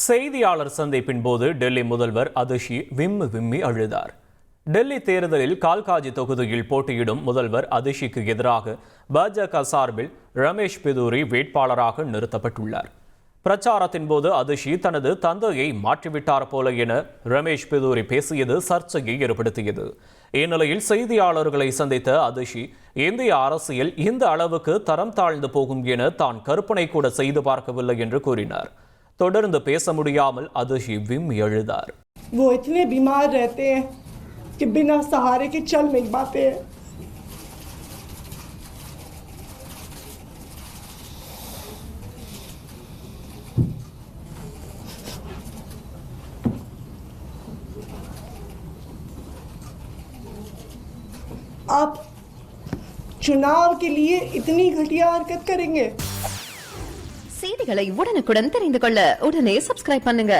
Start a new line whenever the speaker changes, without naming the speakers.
செய்தியாளர் சந்திப்பின் போது டெல்லி முதல்வர் அதிஷி விம்மி விம்மி அழுதார். டெல்லி தேர்தலில் கால்காஜி தொகுதியில் போட்டியிடும் முதல்வர் அதிஷிக்கு எதிராக பாஜக சார்பில் ரமேஷ் பிதூரி வேட்பாளராக நிறுத்தப்பட்டுள்ளார். பிரச்சாரத்தின் போது அதிஷி தனது தந்தையை மாற்றிவிட்டார் போல என ரமேஷ் பிதூரி பேசியது சர்ச்சையை ஏற்படுத்தியது. இந்நிலையில் செய்தியாளர்களை சந்தித்த அதிஷி, இந்திய அரசியல் இந்த அளவுக்கு தரம் தாழ்ந்து போகும் என தான் கற்பனை கூட செய்து பார்க்கவில்லை என்று கூறினார். தொடர்ந்து பேச முடியாமல் அதிஷி விம்மி அழுதார்.
वो इतने बीमार रहते हैं कि बिना सहारे के चल नहीं पाते हैं. आप चुनाव के लिए इतनी घटिया हरकत करेंगे?
செய்திகளை உடனுக்குடன் தெரிந்து கொள்ள உடனே சப்ஸ்கிரைப் பண்ணுங்க.